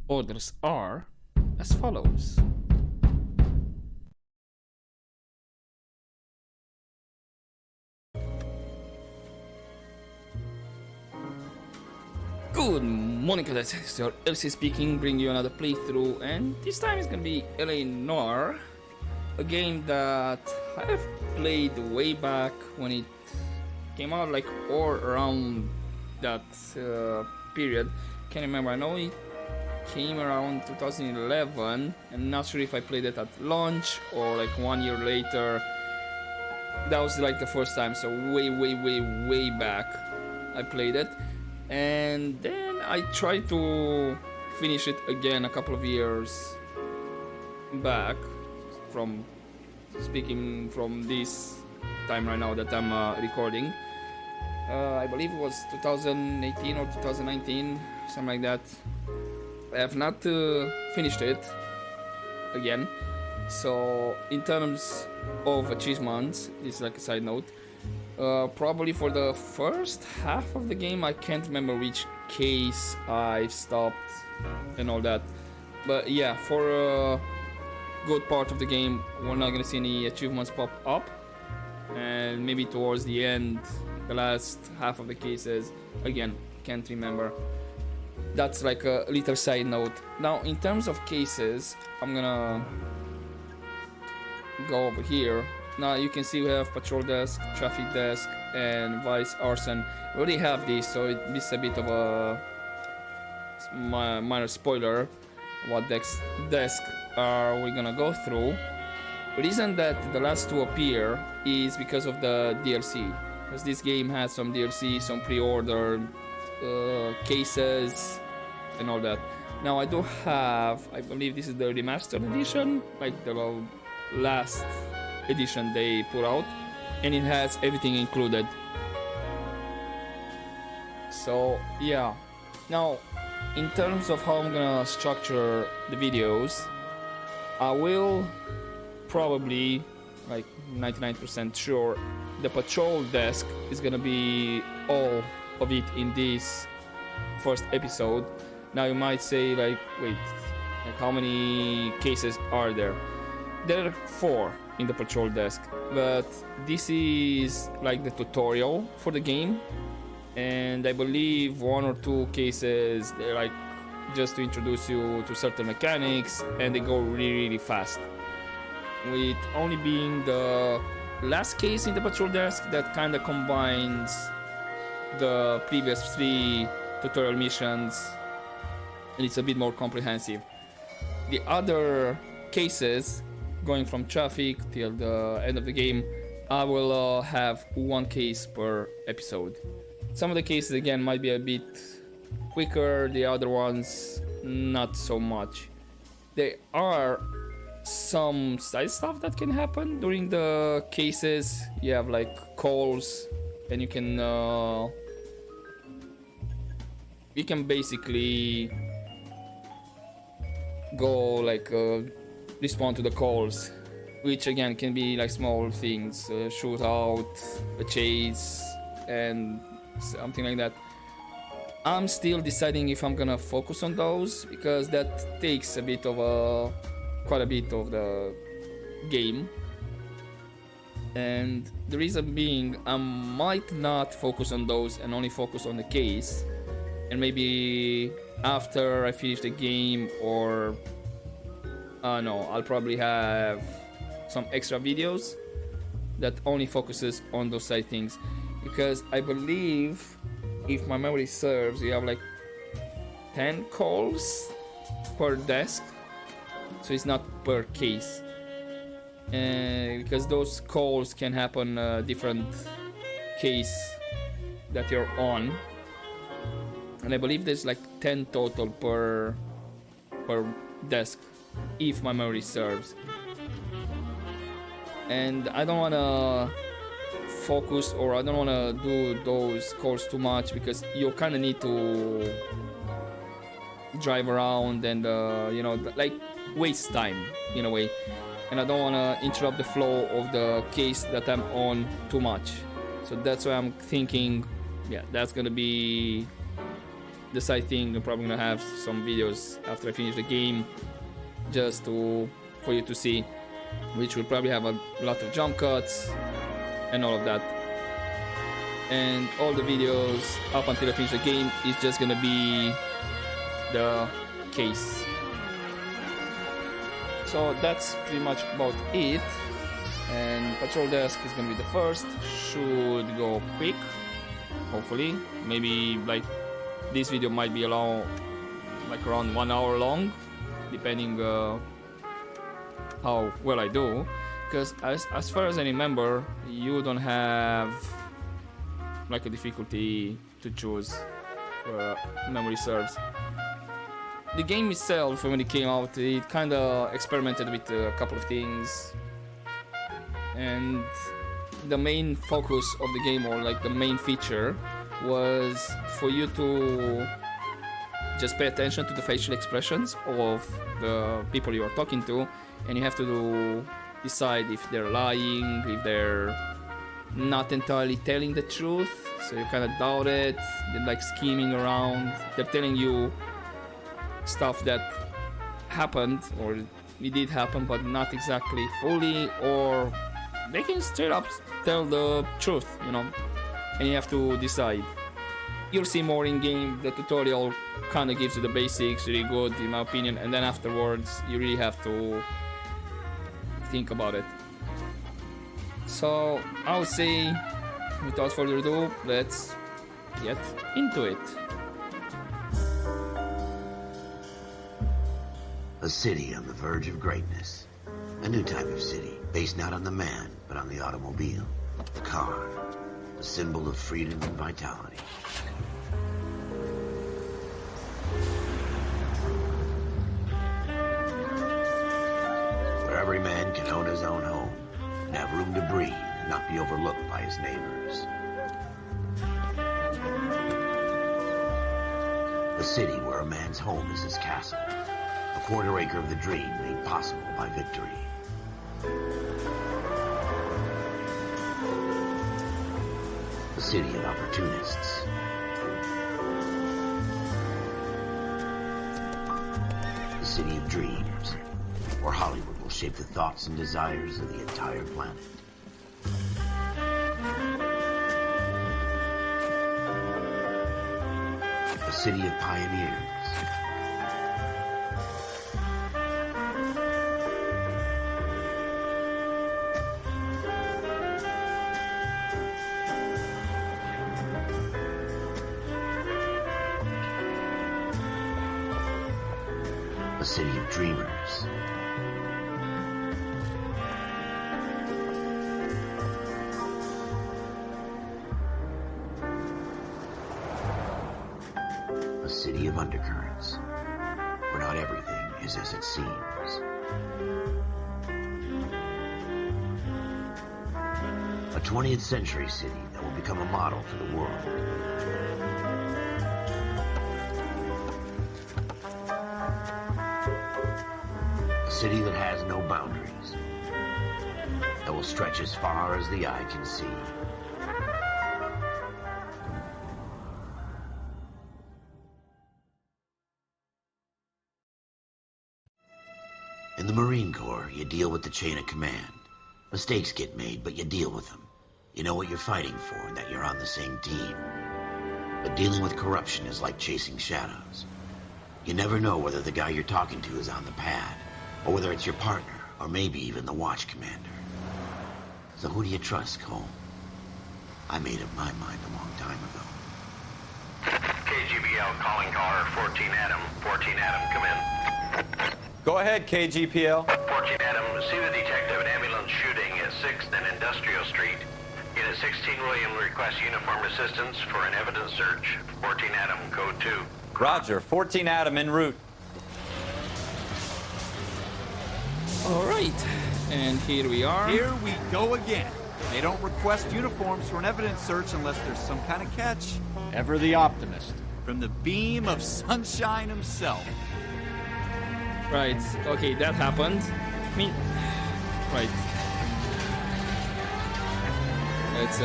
Orders are as follows. Good morning, cadets. It's your LC speaking, bring you another playthrough, and this time it's gonna be Noire, a game that I have played way back when it came out, like or around that period. Can't remember. I know it came around 2011. I'm not sure if I played it at launch or like 1 year later. That was like the first time, so way back I played it. And then I tried to finish it again a couple of years back, from speaking from this time right now that I'm recording. I believe it was 2018 or 2019, something like that. I have not finished it again. So in terms of achievements, this is like a side note. Probably for the first half of the game, I can't remember which case I stopped and all that. But yeah, for a good part of the game, we're not gonna see any achievements pop up. And maybe towards the end, the last half of the cases, again, can't remember. That's like a little side note. Now, in terms of cases, I'm gonna go over here. Now you can see we have patrol desk, traffic desk, and vice arson. We already have these, so this is a bit of a minor spoiler. What desk are we gonna go through? The reason that the last two appear is because of the DLC. Because this game has some DLC, some pre-order cases, and all that. Now I do have, I believe this is the remastered edition, like the last edition they put out, and it has everything included. So yeah, now in terms of how I'm gonna structure the videos, I will probably, like 99% sure, the patrol desk is gonna be all of it in this first episode. Now you might say, like, wait, like how many cases are there? There are 4 in the patrol desk, but this is like the tutorial for the game, and I believe 1 or 2 cases they're like just to introduce you to certain mechanics, and they go really fast, with only being the last case in the patrol desk that kind of combines the previous 3 tutorial missions, and it's a bit more comprehensive. The other cases, going from traffic till the end of the game, I will have 1 case per episode. Some of the cases again might be a bit quicker, the other ones not so much. There are some side stuff that can happen during the cases. You have like calls, and you can basically go like respond to the calls, which again can be like small things, shootout, a chase, and something like that. I'm still deciding if I'm gonna focus on those, because that takes quite a bit of the game. And the reason being, I might not focus on those and only focus on the case, and maybe after I finish the game, or no, I'll probably have some extra videos that only focuses on those side things, because I believe, if my memory serves, you have like 10 calls per desk, so it's not per case, because those calls can happen different case that you're on, and I believe there's like 10 total per desk, if my memory serves. And I don't want to focus, or I don't want to do those calls too much, because you kind of need to drive around and like waste time in a way, and I don't want to interrupt the flow of the case that I'm on too much. So that's why I'm thinking, yeah, that's gonna be the side thing, I'm probably gonna have some videos after I finish the game, just for you to see, which will probably have a lot of jump cuts and all of that. And all the videos up until I finish the game is just gonna be the case. So that's pretty much about it. And patrol desk is gonna be the first. Should go quick, hopefully. Maybe like this video might be around 1 hour long, depending how well I do. Because as far as I remember, you don't have like a difficulty to choose, memory serves. The game itself, when it came out, it kind of experimented with a couple of things, and the main focus of the game, or like the main feature, was for you to just pay attention to the facial expressions of the people you are talking to, and you have to decide if they're lying, if they're not entirely telling the truth, so you kind of doubt it. They're like scheming around, they're telling you stuff that happened, or it did happen but not exactly fully, or they can straight up tell the truth, you know, and you have to decide. You'll see more in game. The tutorial kind of gives you the basics really good, in my opinion, and then afterwards you really have to think about it. So I would say, without further ado, let's get into it. A city on the verge of greatness. A new type of city, based not on the man, but on the automobile. The car. A symbol of freedom and vitality. Where every man can own his own home, and have room to breathe, and not be overlooked by his neighbors. A city where a man's home is his castle. A quarter acre of the dream made possible by victory. A city of opportunists. A city of dreams, where Hollywood will shape the thoughts and desires of the entire planet. A city of pioneers. A city of dreamers. A city of undercurrents, where not everything is as it seems. A 20th century city that will become a model for the world. A city that has no boundaries, that will stretch as far as the eye can see. In the Marine Corps, you deal with the chain of command. Mistakes get made, but you deal with them. You know what you're fighting for and that you're on the same team. But dealing with corruption is like chasing shadows. You never know whether the guy you're talking to is on the pad, or whether it's your partner, or maybe even the watch commander. So who do you trust, Cole? I made up my mind a long time ago. KGBL calling caller 14 Adam. 14 Adam, come in. Go ahead, KGPL. 14 Adam, see the detective an ambulance shooting at 6th and Industrial Street. Unit 16 William requests uniform assistance for an evidence search. 14 Adam, code 2. Roger, 14 Adam en route. All right, and here we are. Here we go again. They don't request uniforms for an evidence search unless there's some kind of catch. Ever the optimist. From the beam of sunshine himself. Right, okay, that happened. I mean, right. Let's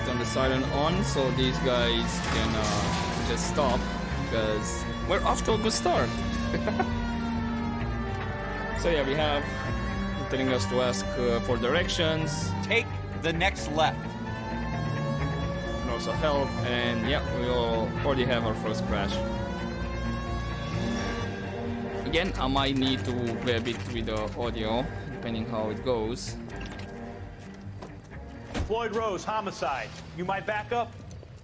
turn the siren on so these guys can just stop. because we're off to a good start. So yeah, we have telling us to ask for directions. Take the next left. And also help, and yeah, we already have our first crash. Again, I might need to play a bit with the audio, depending how it goes. Floyd Rose, homicide. You might back up?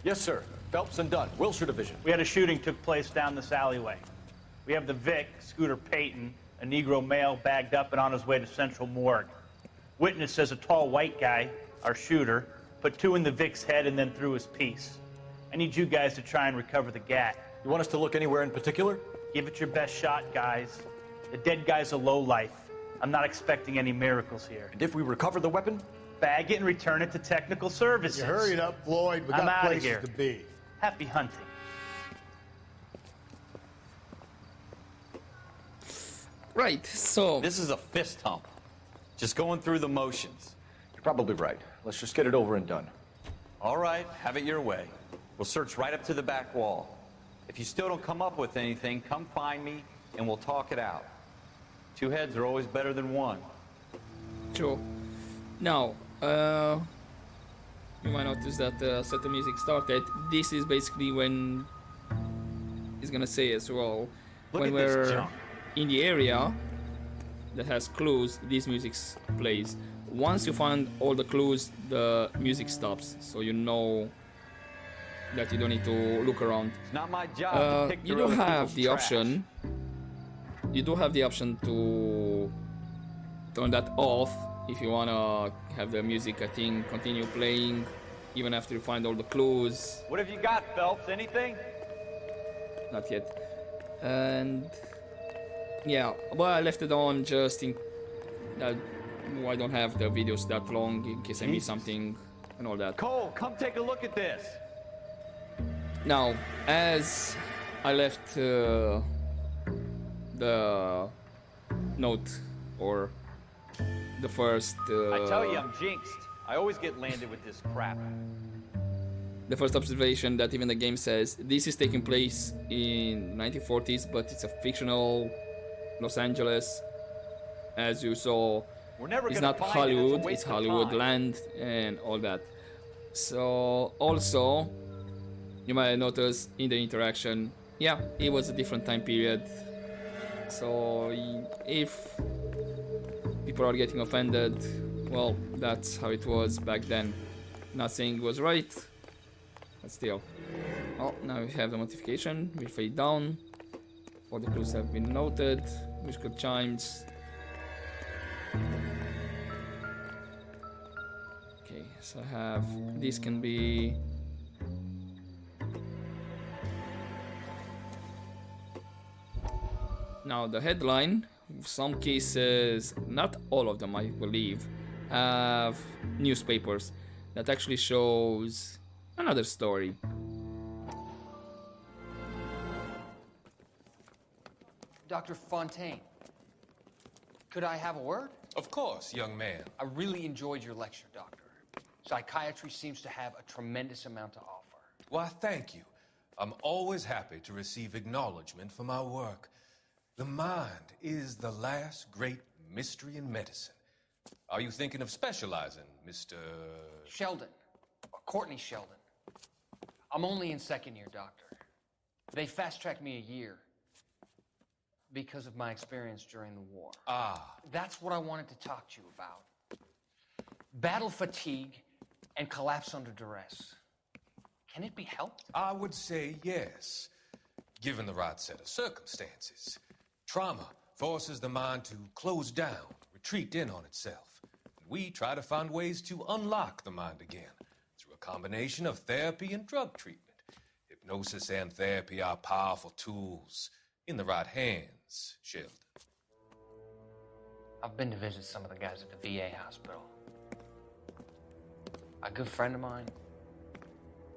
Yes, sir. Phelps and Dunn, Wilshire Division. We had a shooting took place down this alleyway. We have the Vic, Scooter Payton, a Negro male bagged up and on his way to Central Morgue. Witness says a tall white guy, our shooter, put 2 in the Vic's head and then threw his piece. I need you guys to try and recover the gat. You want us to look anywhere in particular? Give it your best shot, guys. The dead guy's a lowlife. I'm not expecting any miracles here. And if we recover the weapon? Bag it and return it to technical services. You hurry it up, Floyd. We I'm got outta places here. to be. Happy hunting. Right, so This is a fist hump. Just going through the motions. You're probably right. Let's just get it over and done. All right, have it your way. We'll search right up to the back wall. If you still don't come up with anything, come find me and we'll talk it out. 2 heads are always better than 1. true. Now, you might notice that set the music started. This is basically when it's gonna say as well, Look when at this we're junk. in the area that has clues, this music plays. Once you find all the clues, the music stops, so you know that you don't need to look around. It's not my job to pick You through do other have people's the trash. option. You do have the option to turn that off if you wanna have the music, I think, continue playing even after you find all the clues. What have you got, Phelps? Anything? Not yet. And yeah, but I left it on just in that I don't have the videos that long in case I miss something and all that. Cole, come take a look at this. Now, as I left the note or the first I tell you, I'm jinxed. I always get landed with this crap. the first observation that even the game says this is taking place in 1940s, but it's a fictional Los Angeles. As you saw, We're never it's gonna not find it. Hollywood, It's a it's waste of Hollywood time. land and all that. So also, you might notice in the interaction, yeah, it was a different time period. So if people are getting offended, well, that's how it was back then. Not saying it was right, but still. Oh, now we have the notification. We fade down. All the clues have been noted. Musical chimes. Okay, so I have this can be now the headline. In some cases, not all of them, I believe, have newspapers that actually shows another story. Dr. Fontaine, could I have a word? Of course, young man. I really enjoyed your lecture, Doctor. Psychiatry seems to have a tremendous amount to offer. Why, thank you. I'm always happy to receive acknowledgement for my work. The mind is the last great mystery in medicine. Are you thinking of specializing, Mr. Sheldon, or Courtney Sheldon. I'm only in second year, Doctor. They fast-tracked me a year because of my experience during the war. Ah, That's what I wanted to talk to you about. Battle fatigue and collapse under duress. Can it be helped? I would say yes, given the right set of circumstances. Trauma forces the mind to close down, retreat in on itself. We try to find ways to unlock the mind again through a combination of therapy and drug treatment. Hypnosis and therapy are powerful tools in the right hands, Sheldon. I've been to visit some of the guys at the VA hospital. A good friend of mine,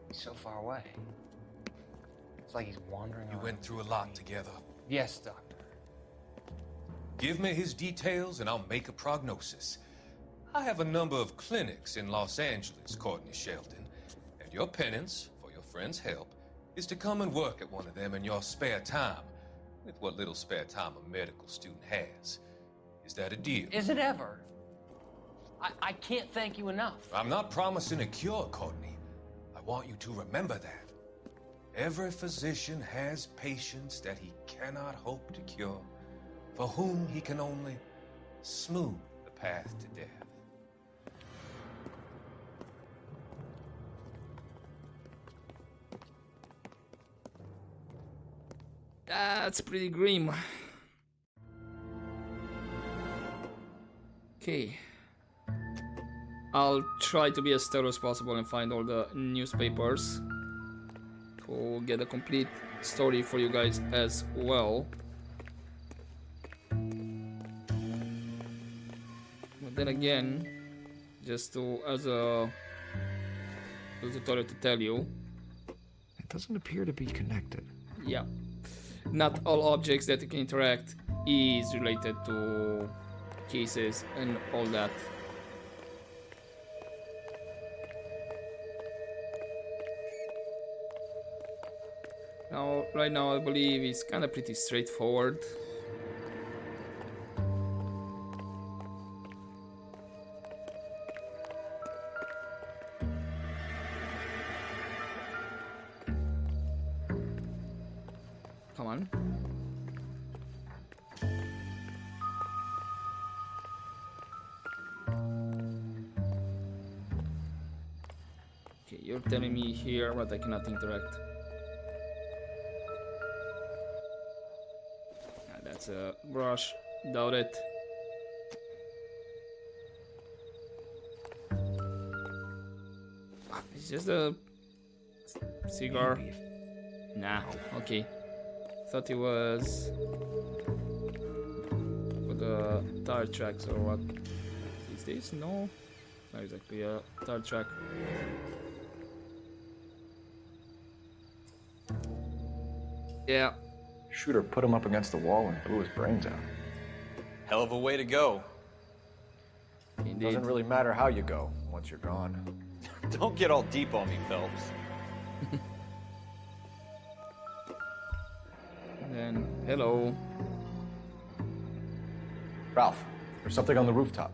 he's so far away. It's like he's wandering You around. went through a lot together. Yes, Doctor. Give me his details and I'll make a prognosis. I have a number of clinics in Los Angeles, Courtney Sheldon, and your penance for your friend's help is to come and work at one of them in your spare time, with what little spare time a medical student has. Is that a deal? Is it ever? I can't thank you enough. I'm not promising a cure, Courtney. I want you to remember that. Every physician has patients that he cannot hope to cure, for whom he can only smooth the path to death. That's pretty grim. Okay. I'll try to be as thorough as possible and find all the newspapers to get a complete story for you guys as well. But then again, just to as a tutorial to tell you, It doesn't appear to be connected. yeah, not all objects that you can interact is related to cases and all that. Now, right now, I believe it's kind of pretty straightforward. Come on. Okay, you're telling me here what I cannot interact. That's a brush. Doubt it. It's just a cigar. Nah, okay. Thought it was for the tire tracks or what. Is this? No, not exactly a tire track. Yeah. Shooter put him up against the wall and blew his brains out. Hell of a way to go. Indeed. Doesn't really matter how you go once you're gone. Don't get all deep on me, Phelps. Then, hello. Ralph, there's something on the rooftop.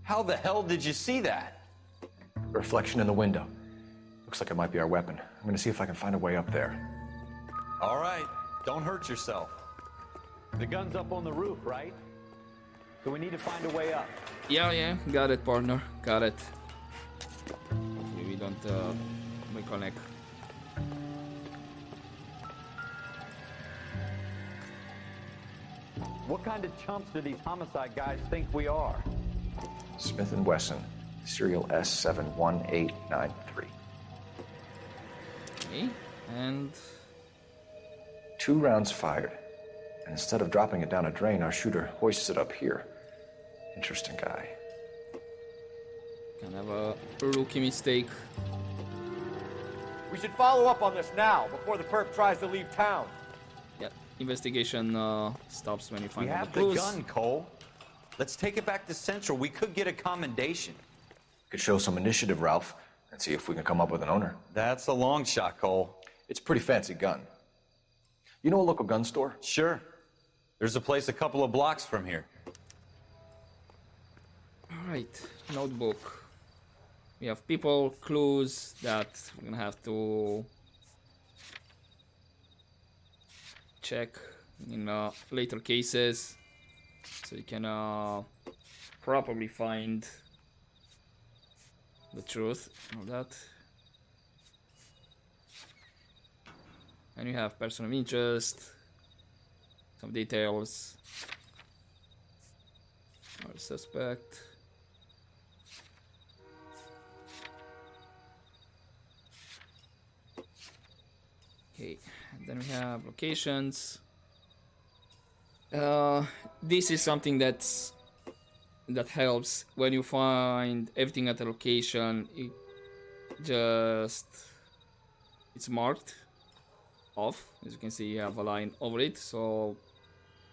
How the hell did you see that? A reflection in the window. Looks like it might be our weapon. I'm gonna see if I can find a way up there. All right, don't hurt yourself. The gun's up on the roof, right? So we need to find a way up. Yeah, got it, partner. Got it. Hopefully we don't reconnect. What kind of chumps do these homicide guys think we are? Smith & Wesson, serial S71893. Okay, and 2 rounds fired. And instead of dropping it down a drain, our shooter hoists it up here. Interesting guy. kind of a rookie mistake. We should follow up on this now, before the perp tries to leave town. Yeah, investigation stops when you We find all have the the clues. gun, Cole. Let's take it back to Central. We could get a commendation. Could show some initiative, Ralph, and see if we can come up with an owner. That's a long shot, Cole. It's a pretty fancy gun. You know a local gun store? Sure. There's a place a couple of blocks from here. Alright, notebook. We have people, clues that we're gonna have to check in later cases so you can properly find the truth of that. And you have person of interest, some details, our suspect. Okay, and then we have locations. This is something that helps when you find everything at a location. It's marked off. As you can see, you have a line over it. So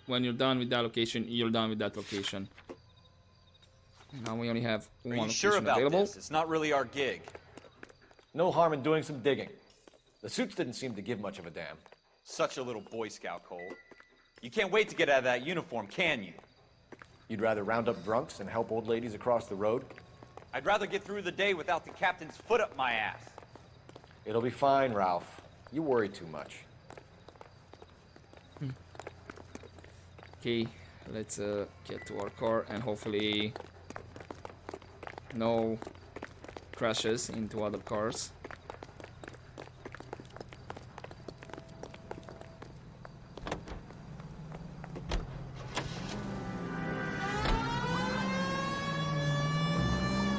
when you're done with that location, you're done with that location. Now we only have one Are you location sure about available. this? It's not really our gig. No harm in doing some digging. The suits didn't seem to give much of a damn. Such a little Boy Scout, Cole. You can't wait to get out of that uniform, can you? You'd rather round up drunks and help old ladies across the road? I'd rather get through the day without the captain's foot up my ass. It'll be fine, Ralph. You worry too much. Okay, let's get to our car and hopefully no crashes into other cars.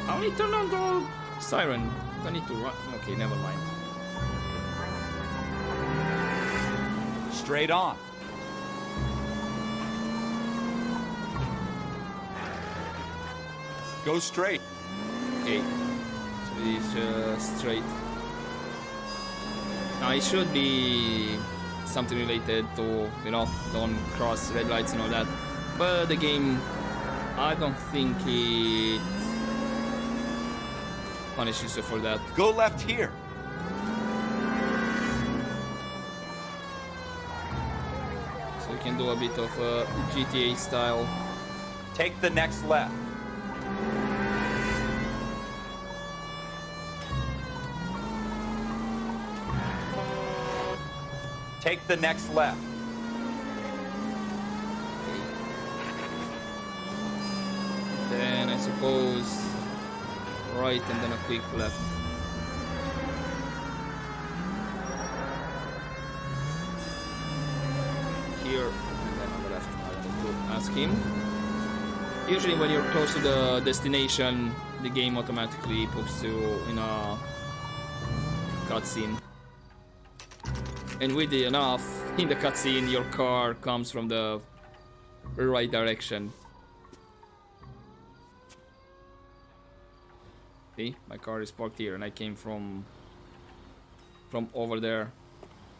How many turn on the siren? I need to run. Okay, never mind. Straight on. Go straight. Okay, so it's just straight. Now it should be something related to, you know, don't cross red lights and all that. But the game, I don't think it punishes you for that. Go left here. So you can do a bit of GTA style. Take the next left. Take the next left. Then I suppose right and then a quick left. Here and then on the left. I need to ask him. Usually when you're close to the destination, the game automatically puts you in a cutscene. And weirdly enough, in the cutscene, your car comes from the right direction. See, my car is parked here, and I came from over there.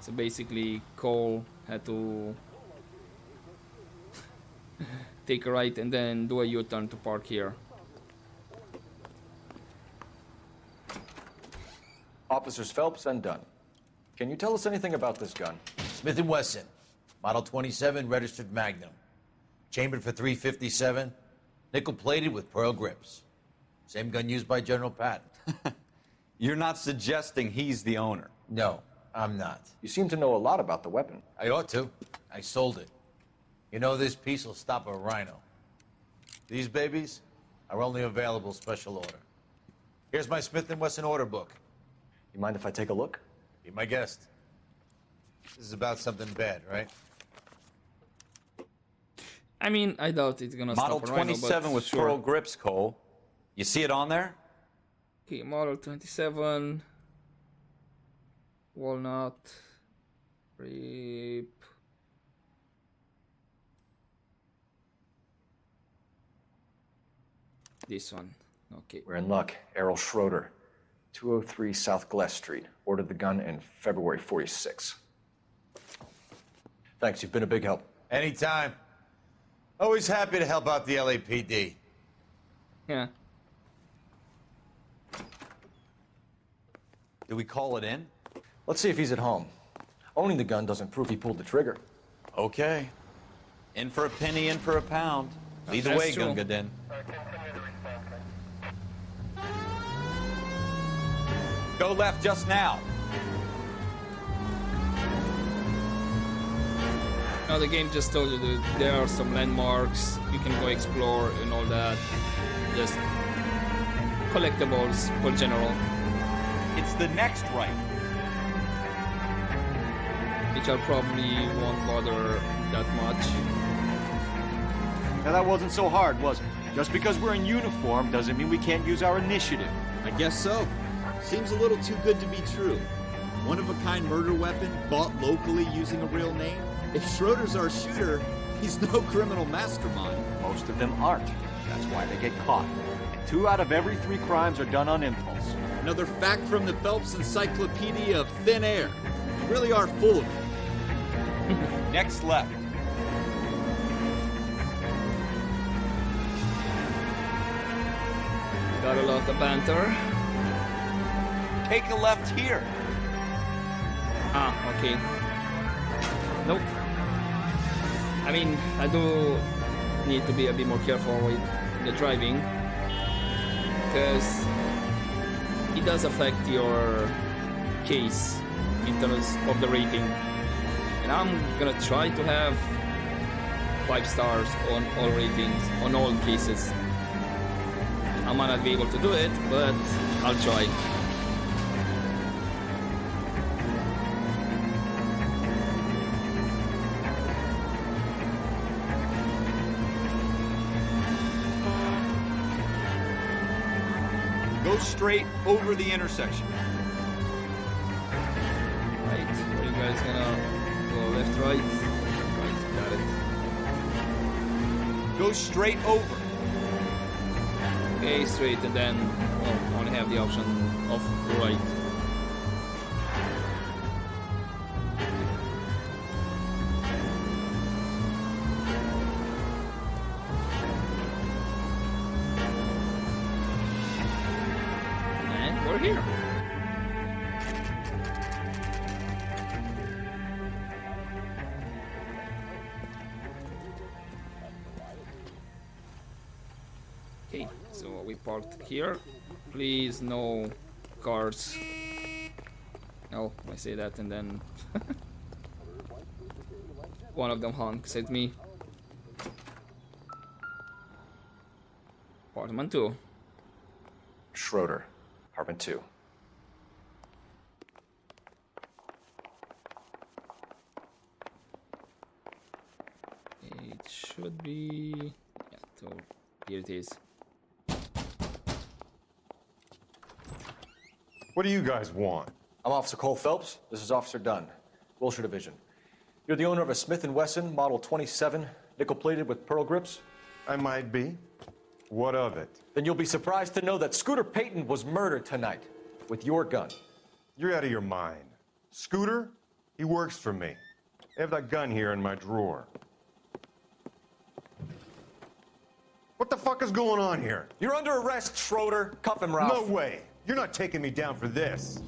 So basically, Cole had to take a right and then do a U-turn to park here. Officers Phelps and Dunn. Can you tell us anything about this gun? Smith & Wesson, Model 27, registered Magnum. Chambered for .357, nickel-plated with pearl grips. Same gun used by General Patton. You're not suggesting he's the owner? No, I'm not. You seem to know a lot about the weapon. I ought to. I sold it. You know, this piece will stop a rhino. These babies are only available special order. Here's my Smith & Wesson order book. You mind if I take a look? Be my guest. This is about something bad, right? I mean, I doubt it's gonna Model stop a rhino, 27 but with sure. pearl grips, Cole. You see it on there? Okay, Model 27. Walnut. Rip. This one. Okay. We're in luck. Errol Schroeder, 203 South Gless Street. Ordered the gun in February '46. Thanks, you've been a big help. Anytime. Always happy to help out the LAPD. Yeah. Do we call it in? Let's see if he's at home. Owning the gun doesn't prove he pulled the trigger. Okay. In for a penny, in for a pound. Either That's way, true. Gunga Din. Go left just now. Now the game just told you that there are some landmarks. You can go explore and all that. Just collectibles for general. It's the next right. Which I probably won't bother that much. Now that wasn't so hard, was it? Just because we're in uniform doesn't mean we can't use our initiative. I guess so. Seems a little too good to be true. One-of-a-kind murder weapon bought locally using a real name? If Schroeder's our shooter, he's no criminal mastermind. Most of them aren't. That's why they get caught. 2 out of every 3 crimes are done on impulse. Another fact from the Phelps Encyclopedia of Thin Air. You really are full of it. Next left. Gotta love the banter. Take a left here. Ah, okay. Nope. I mean, I do need to be a bit more careful with the driving, because it does affect your case in terms of the rating. And I'm gonna try to have 5 stars on all ratings, on all cases. I might not be able to do it, but I'll try. Go straight over the intersection. Right, are you guys gonna go left, right? Right, got it. Go straight over. Okay, straight, and then I only have the option of right. And we're here. Okay, so we parked here. Please, no cars. Oh, I say that and then one of them honks at me. Apartment 2. Schroeder, apartment 2. It should be... yeah, so here it is. What do you guys want? I'm Officer Cole Phelps. This is Officer Dunn, Wilshire Division. You're the owner of a Smith & Wesson Model 27, nickel-plated with pearl grips? I might be. What of it? Then you'll be surprised to know that Scooter Payton was murdered tonight with your gun. You're out of your mind. Scooter? He works for me. I have that gun here in my drawer. What the fuck is going on here? You're under arrest, Schroeder. Cuff him, Ralph. No way. You're not taking me down for this.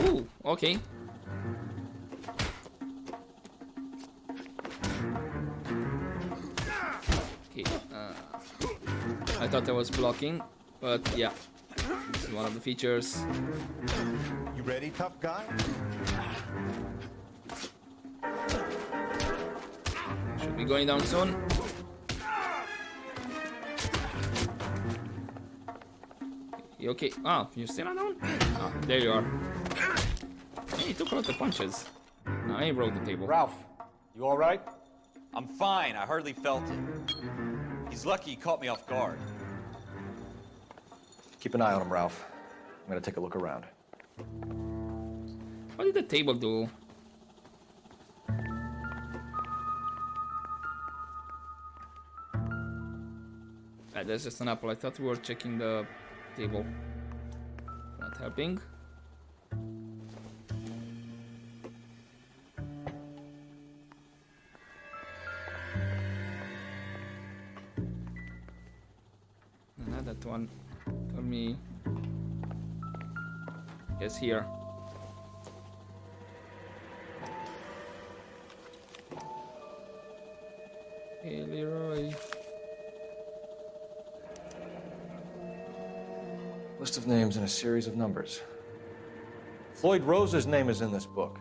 Ooh, okay. Okay, I thought I was blocking, but yeah, this is one of the features. You ready, tough guy? Should be going down soon. You okay? Ah, you still not down? Ah, there you are. Hey, he took a lot of punches. Now he broke the table. Ralph, you all right? I'm fine. I hardly felt it. He's lucky he caught me off guard. Keep an eye on him, Ralph. I'm gonna take a look around. What did the table do? Ah, that's just an apple. I thought we were checking the table. Not helping. That one told me. Yes, here. Hey, Leroy. List of names and a series of numbers. Floyd Rose's name is in this book.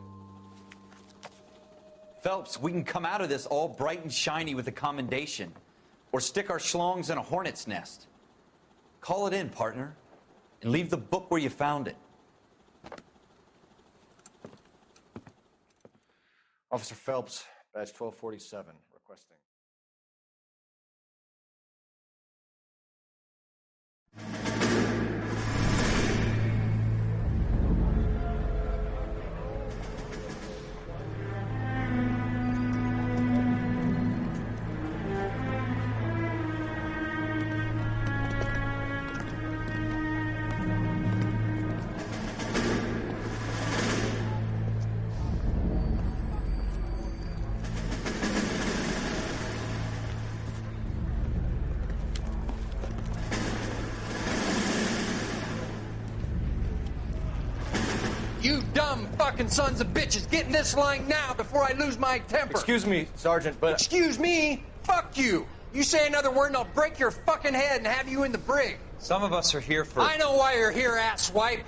Phelps, we can come out of this all bright and shiny with a commendation. Or stick our schlongs in a hornet's nest. Call it in, partner. And leave the book where you found it. Officer Phelps, badge 1247, requesting. dumb fucking sons of bitches. Get in this line now before I lose my temper. Excuse me, Sergeant, but... Excuse me? Fuck you. You say another word and I'll break your fucking head and have you in the brig. Some of us are here for... I know why you're here, asswipe.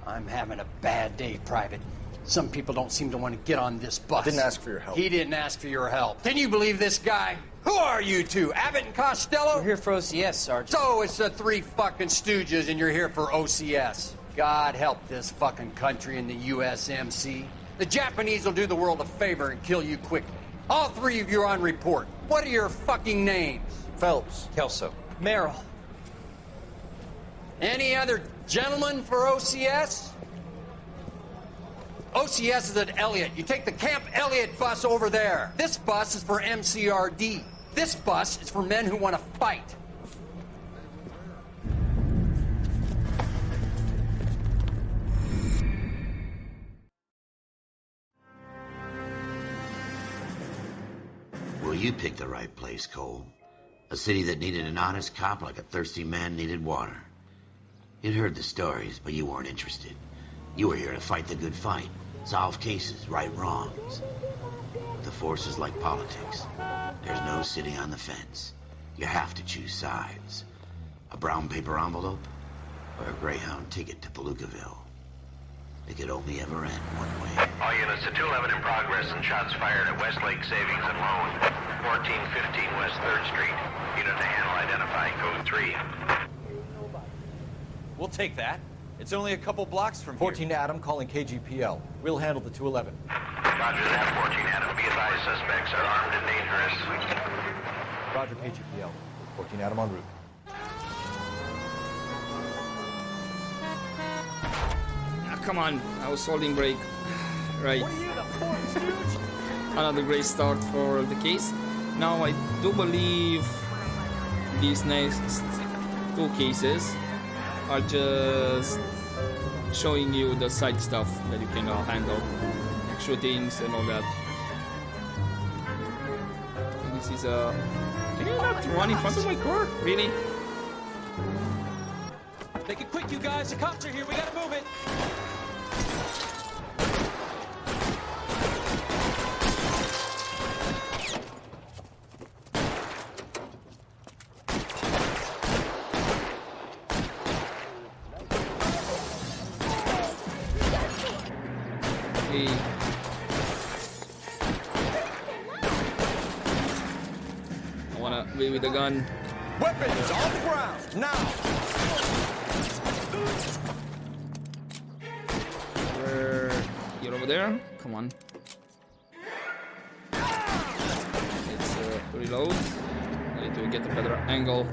I'm having a bad day, Private. Some people don't seem to want to get on this bus. I didn't ask for your help. He didn't ask for your help. Can you believe this guy? Who are you two? Abbott and Costello? We're here for OCS, Sergeant. So it's the three fucking stooges and you're here for OCS. God help this fucking country and the USMC. The Japanese will do the world a favor and kill you quickly. All three of you are on report. What are your fucking names? Phelps. Kelso. Merrill. Any other gentlemen for OCS? OCS is at Elliott. You take the Camp Elliott bus over there. This bus is for MCRD. This bus is for men who want to fight. Well, you picked the right place, Cole. A city that needed an honest cop like a thirsty man needed water. You'd heard the stories, but you weren't interested. You were here to fight the good fight, solve cases, right wrongs. The force is like politics. There's no sitting on the fence. You have to choose sides. A brown paper envelope or a Greyhound ticket to Palookaville. It could only ever end one way. All units to 211 in progress and shots fired at Westlake Savings and Loan, 1415 West 3rd Street. Unit to handle identify code 3. We'll take that. It's only a couple blocks from 14 Adam calling KGPL. We'll handle the 211. Roger that, 14 Adam. Be advised, suspects are armed and dangerous. Roger, KGPL. 14 Adam en route. Come on, I was holding break. Right. What are you, the poor stooge? Another great start for the case. Now I do believe these next two cases are just showing you the side stuff that you can handle, like shootings and all that. This is a... Can you not run in front of my car? Really? Make it quick, you guys. The cops are here. We gotta move it. Hey. I wanna be with the gun. Weapons on the ground, now! You're over there? Come on. Let's reload. I need to get a better angle.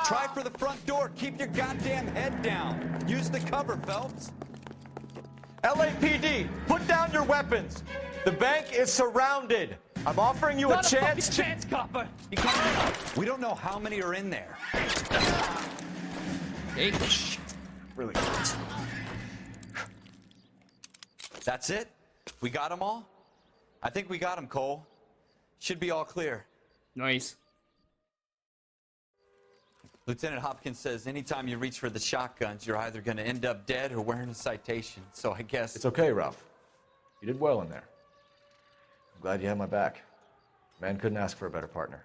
Try for the front door. Keep your goddamn head down. Use the cover, Phelps. LAPD, put down your weapons. The bank is surrounded. I'm offering you a chance to... chance, copper. You can't... We don't know how many are in there. Hey. Really? That's it? We got them all? I think we got them, Cole. Should be all clear. Nice. Lieutenant Hopkins says anytime you reach for the shotguns, you're either going to end up dead or wearing a citation. So I guess... It's okay, Ralph. You did well in there. I'm glad you had my back. Man couldn't ask for a better partner.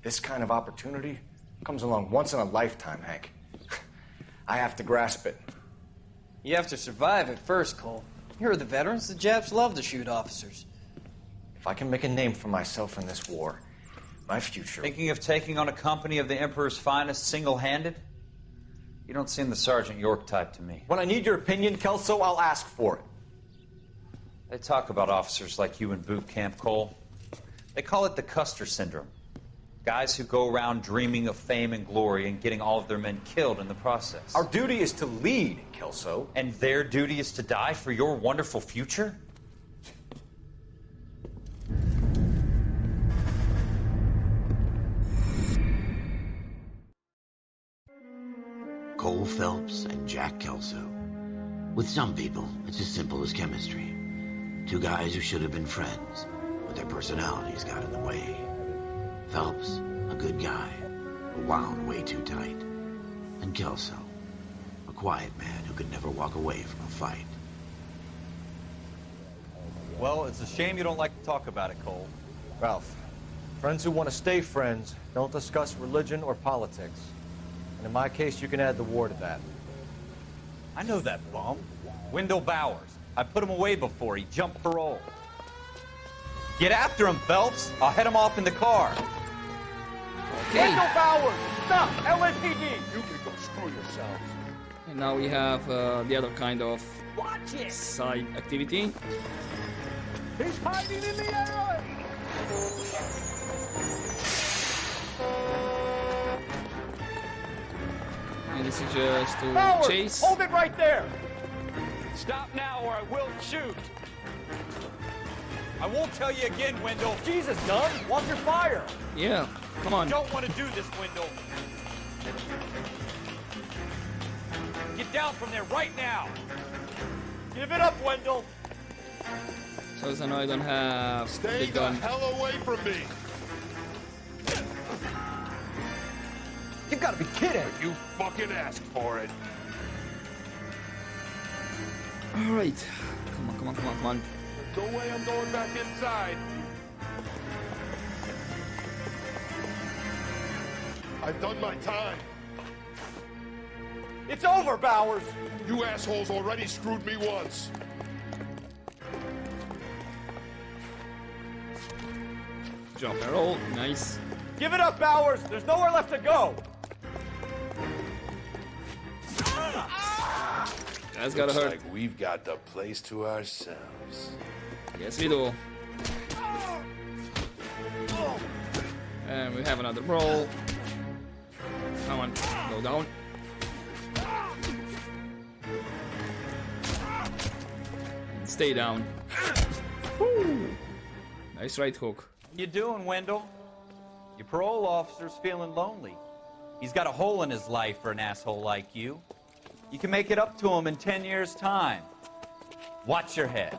This kind of opportunity comes along once in a lifetime, Hank. I have to grasp it. You have to survive it first, Cole. Here are the veterans. The Japs love to shoot officers. If I can make a name for myself in this war, my future... Thinking of taking on a company of the Emperor's finest single-handed? You don't seem the Sergeant York type to me. When I need your opinion, Kelso, I'll ask for it. They talk about officers like you in boot camp, Cole. They call it the Custer syndrome. Guys who go around dreaming of fame and glory and getting all of their men killed in the process. Our duty is to lead, Kelso. And their duty is to die for your wonderful future? Phelps and Jack Kelso. With some people, it's as simple as chemistry. Two guys who should have been friends, but their personalities got in the way. Phelps, a good guy, but wound way too tight. And Kelso, a quiet man who could never walk away from a fight. Well, it's a shame you don't like to talk about it, Cole. Ralph, friends who want to stay friends don't discuss religion or politics. And in my case, you can add the war to that. I know that bum. Wendell Bowers. I put him away before. He jumped parole. Get after him, Phelps. I'll head him off in the car. Okay. Wendell Bowers! Stop! LAPD! You can go screw yourselves. And now we have the other kind of side activity. He's hiding in the alley! And this is just to Bowers, chase. hold it right there! Stop now or I will shoot! I won't tell you again, Wendell. Jesus, Dunn, watch your fire! Yeah, come on. I don't want to do this, Wendell. Get down from there right now. Give it up, Wendell! So now I don't have Stay the the gun. hell away from me! You've got to be kidding! You fucking asked for it. Alright. Come on, come on, come on, come on. There's no way I'm going back inside. I've done my time. It's over, Bowers! You assholes already screwed me once. Jump and roll. Nice. Give it up, Bowers! There's nowhere left to go! That's gotta Looks hurt. like we've got the place to ourselves. Yes, we do. And we have another roll. Come on, go down. And stay down. Woo. Nice right hook. You doing, Wendell? Your parole officer's feeling lonely. He's got a hole in his life for an asshole like you. You can make it up to him in 10 years' time. Watch your head.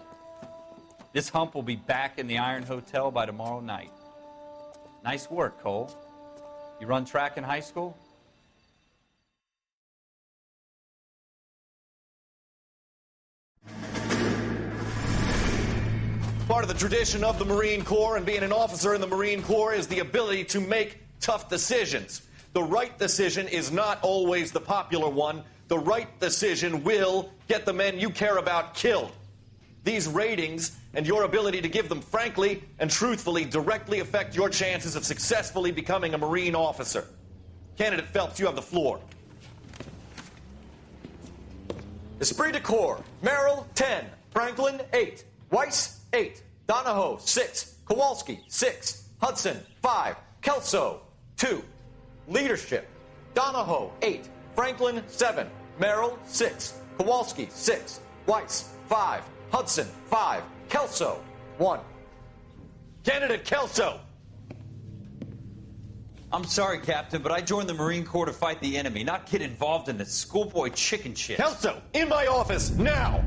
This hump will be back in the Iron Hotel by tomorrow night. Nice work, Cole. You run track in high school? Part of the tradition of the Marine Corps and being an officer in the Marine Corps is the ability to make tough decisions. The right decision is not always the popular one. The right decision will get the men you care about killed. These ratings and your ability to give them frankly and truthfully directly affect your chances of successfully becoming a Marine officer. Candidate Phelps, you have the floor. Esprit de Corps, Merrill, 10. Franklin, 8. Weiss, 8. Donahoe, 6. Kowalski, 6. Hudson, 5. Kelso, 2. Leadership, Donahoe, 8. Franklin, 7. Merrill, 6. Kowalski, 6. Weiss, 5. Hudson, 5. Kelso, 1. Candidate Kelso! I'm sorry, Captain, but I joined the Marine Corps to fight the enemy, not get involved in this schoolboy chicken shit. Kelso, in my office, now!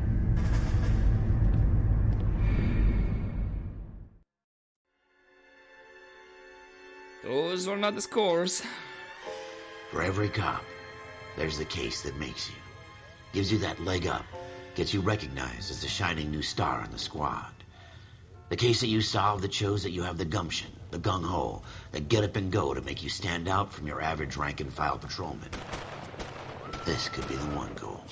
Those are not the scores. For every cop, there's the case that makes you. Gives you that leg up. Gets you recognized as the shining new star in the squad. The case that you solve that shows that you have the gumption, the gung-ho, the get up and go to make you stand out from your average rank-and-file patrolman. This could be the one goal.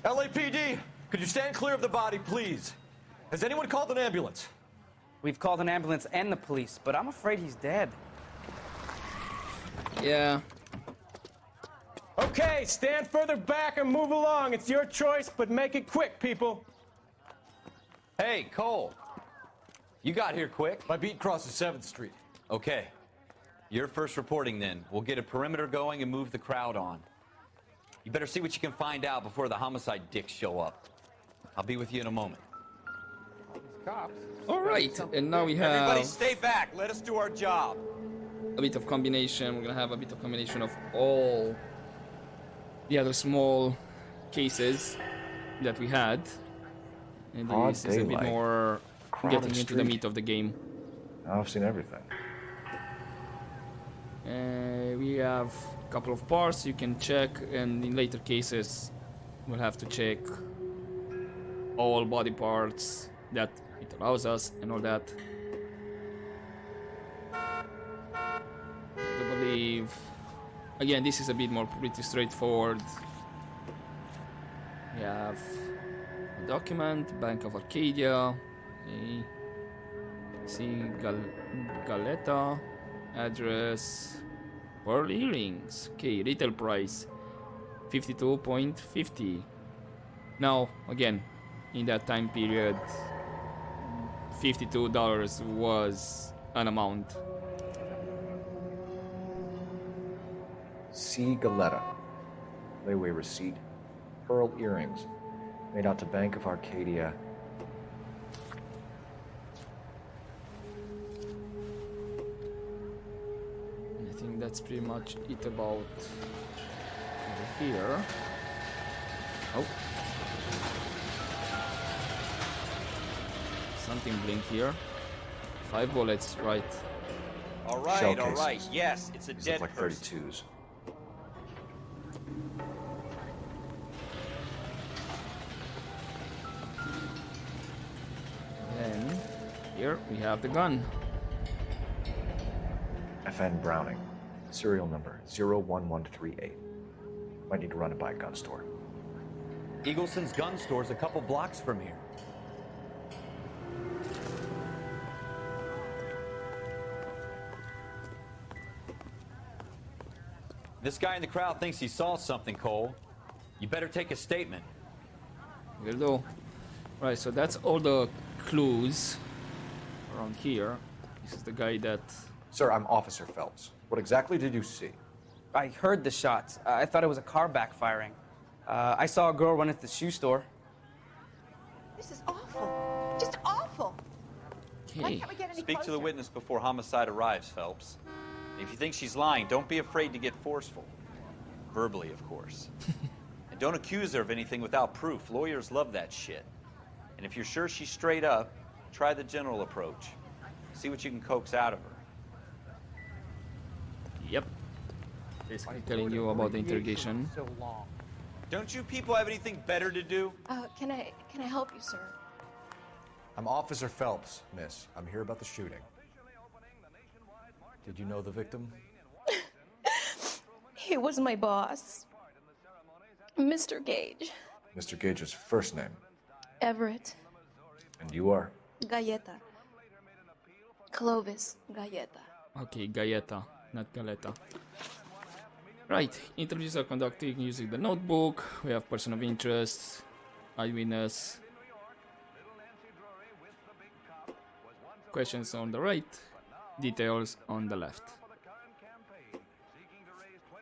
LAPD, could you stand clear of the body, please? Has anyone called an ambulance? We've called an ambulance and the police, but I'm afraid he's dead. Yeah. Okay, stand further back and move along. It's your choice, but make it quick, people. Hey, Cole. You got here quick. My beat crosses 7th Street. Okay. You're first reporting then. We'll get a perimeter going and move the crowd on. You better see what you can find out before the homicide dicks show up. I'll be with you in a moment. cops. Alright, and now we have Everybody stay back. Let us do our job. a bit of combination. We're gonna have a bit of combination of all the other small cases that we had. And Broad this is a bit daylight. more Crowded getting into the street. meat of the game. I've seen everything. We have a couple of parts you can check, and in later cases we'll have to check all body parts that it allows us and all that. I believe, again, this is a bit more pretty straightforward. We have a document, Bank of Arcadia, okay. See Galetta, address, pearl earrings, okay, retail price 52.50. Now, again, in that time period, $52 was an amount. C. Galetta. Layaway receipt. Pearl earrings. Made out to Bank of Arcadia. I think that's pretty much it about over here. Oh. Something blink here. 5 bullets, right. All right, Shell all right. cases. Yes, it's a These dead look like person. 32s. Then here we have the gun. FN Browning. Serial number 01138. Might need to run it by a gun store. Eagleson's gun store's a couple blocks from here. This guy in the crowd thinks he saw something, Cole. You better take a statement. Will do. Right, so that's all the clues around here. This is the guy that... Sir, I'm Officer Phelps. What exactly did you see? I heard the shots. I thought it was a car backfiring. I saw a girl run into the shoe store. This is awful. Just awful. Why can't we get any Speak to the closer? witness before homicide arrives, Phelps. If you think she's lying, don't be afraid to get forceful. Verbally, of course. And don't accuse her of anything without proof. Lawyers love that shit. And if you're sure she's straight up, try the general approach. See what you can coax out of her. Yep. Basically telling you about the interrogation. So long. Don't you people have anything better to do? Can I help you, sir? I'm Officer Phelps, miss. I'm here about the shooting. Did you know the victim? He was my boss, Mr. Gage. Mr. Gage's first name. Everett And you are? Galleta. Clovis Galleta. Okay, Galleta, not Galeta. Right, interviews are conducted using the notebook. We have person of interest, eyewitness. Questions on the right, details on the left.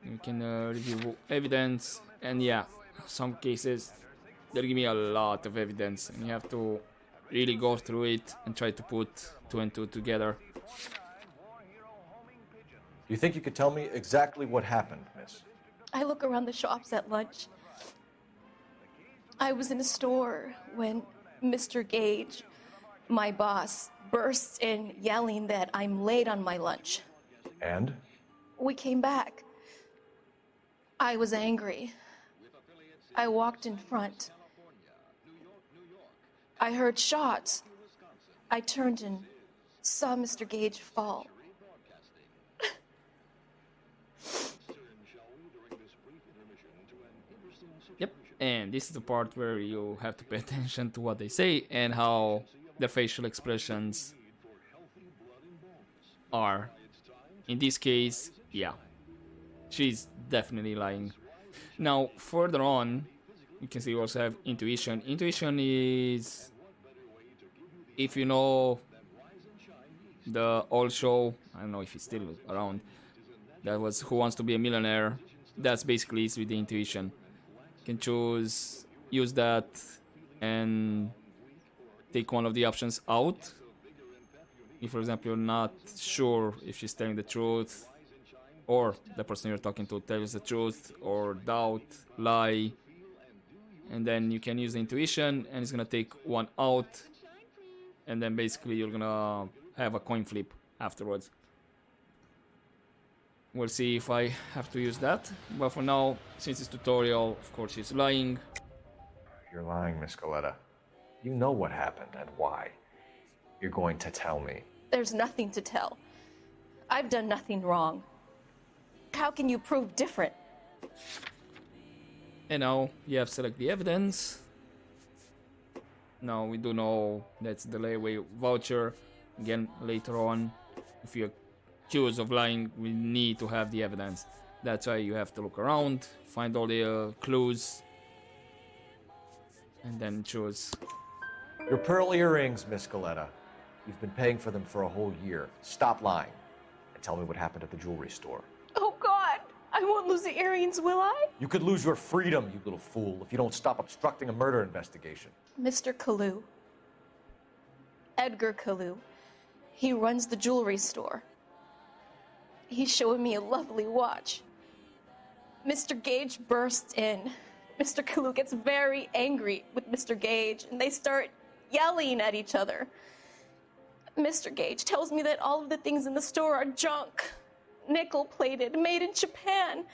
We can review evidence, and yeah, some cases they'll give me a lot of evidence, and you have to really go through it and try to put 2 and 2 together. You think you could tell me exactly what happened, miss? I look around the shops at lunch. I was in a store when Mr. Gage, my boss, bursts in yelling that I'm late on my lunch. And? We came back. I was angry. I walked in front. I heard shots. I turned and saw Mr. Gage fall. Yep, and this is the part where you have to pay attention to what they say and how the facial expressions are. In this case, yeah, she's definitely lying. Now, further on, you can see we also have intuition. Intuition is, if you know the old show, I don't know if it's still around, that was Who Wants to Be a Millionaire. That's basically it with the intuition. You can use that and take one of the options out. If, for example, you're not sure if she's telling the truth, or the person you're talking to tells the truth, or doubt, lie, and then you can use the intuition, and it's gonna take one out, and then basically you're gonna have a coin flip afterwards. We'll see if I have to use that, but for now, since it's tutorial, of course she's lying. You're lying, Miss Coletta. You know what happened and why. You're going to tell me. There's nothing to tell. I've done nothing wrong. How can you prove different? And now you have to select the evidence. Now we do know that's the layaway voucher. Again, later on, if you're accused of lying, we need to have the evidence. That's why you have to look around, find all the clues, and then choose. Your pearl earrings, Miss Coletta. You've been paying for them for a whole year. Stop lying and tell me what happened at the jewelry store. Oh God, I won't lose the earrings, will I? You could lose your freedom, you little fool, if you don't stop obstructing a murder investigation. Mr. Kalu. Edgar Kalu. He runs the jewelry store. He's showing me a lovely watch. Mr. Gage bursts in. Mr. Kalu gets very angry with Mr. Gage, and they start yelling at each other. Mr. Gage tells me that all of the things in the store are junk, nickel-plated, made in Japan,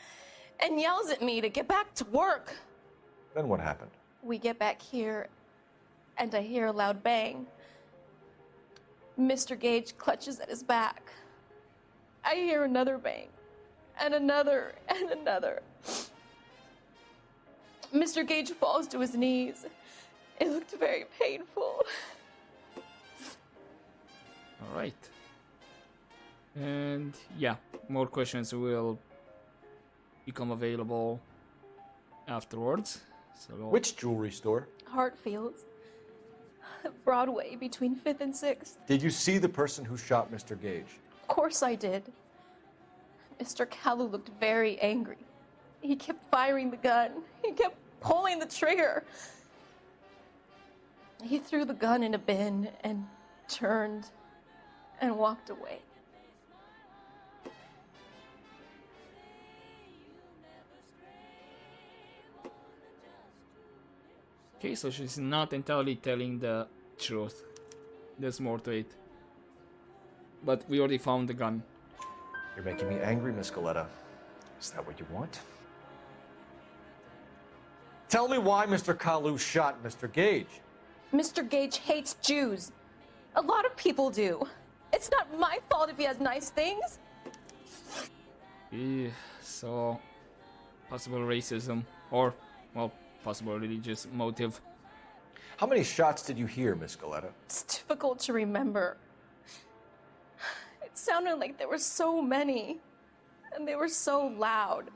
and yells at me to get back to work. Then what happened? We get back here, and I hear a loud bang. Mr. Gage clutches at his back. I hear another bang, and another, and another. Mr. Gage falls to his knees. It looked very painful. Alright. And yeah, more questions will become available afterwards. So which jewelry store? Hartfield's. Broadway, between 5th and 6th. Did you see the person who shot Mr. Gage? Of course I did. Mr. Kalu looked very angry. He kept firing the gun. He kept pulling the trigger. He threw the gun in a bin and turned and walked away. Okay, so she's not entirely telling the truth. There's more to it. But we already found the gun. You're making me angry, Miss Coletta. Is that what you want? Tell me why Mr. Kalu shot Mr. Gage. Mr. Gage hates Jews. A lot of people do. It's not my fault if he has nice things. Yeah, so possible racism or, well, possible religious motive. How many shots did you hear, Miss Coletta? It's difficult to remember. It sounded like there were so many, and they were so loud.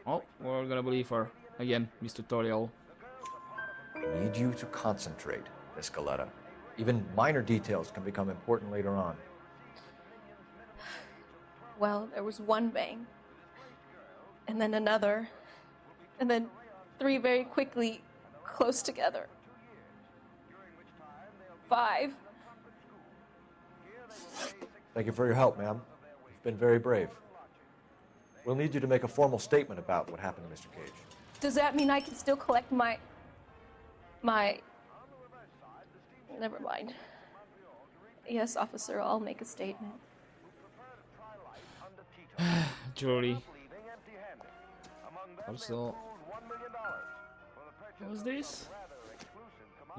Oh, we're gonna believe her. Again, this tutorial. I need you to concentrate, Miss Coletta. Even minor details can become important later on. Well, there was one bang, and then another, and then 3 very quickly, close together. 5. Thank you for your help, ma'am. You've been very brave. We'll need you to make a formal statement about what happened to Mr. Gage. Does that mean I can still collect my... Never mind. Yes, officer, I'll make a statement. Jewelry. Also, what was this?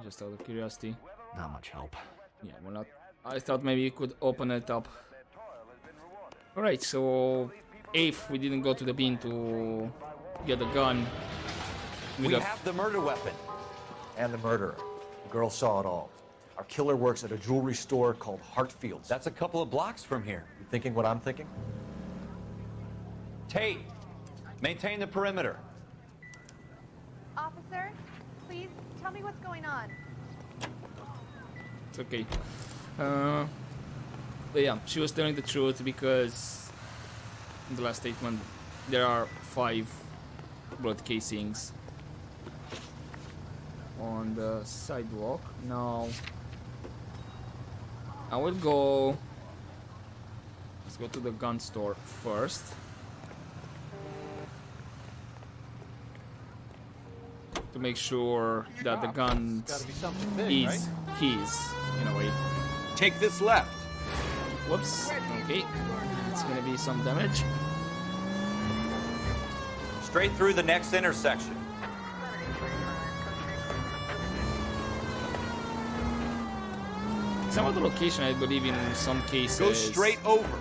Just out of curiosity. Not much help. Yeah, we're not. I thought maybe you could open it up. Alright, so if we didn't go to the bin to get the gun, we have the murder weapon. And the murderer. The girl saw it all. Our killer works at a jewelry store called Hartfield's. That's a couple of blocks from here. You thinking what I'm thinking? Tate, maintain the perimeter. Officer, please tell me what's going on. It's okay. But yeah, she was telling the truth because in the last statement, there are 5 bullet casings on the sidewalk. Now I will go. Let's go to the gun store first. To make sure that the gun is his, in a way. Take this left. Whoops. Okay. It's gonna be some damage. Straight through the next intersection. Some of the location, I believe, in some cases, Go straight over.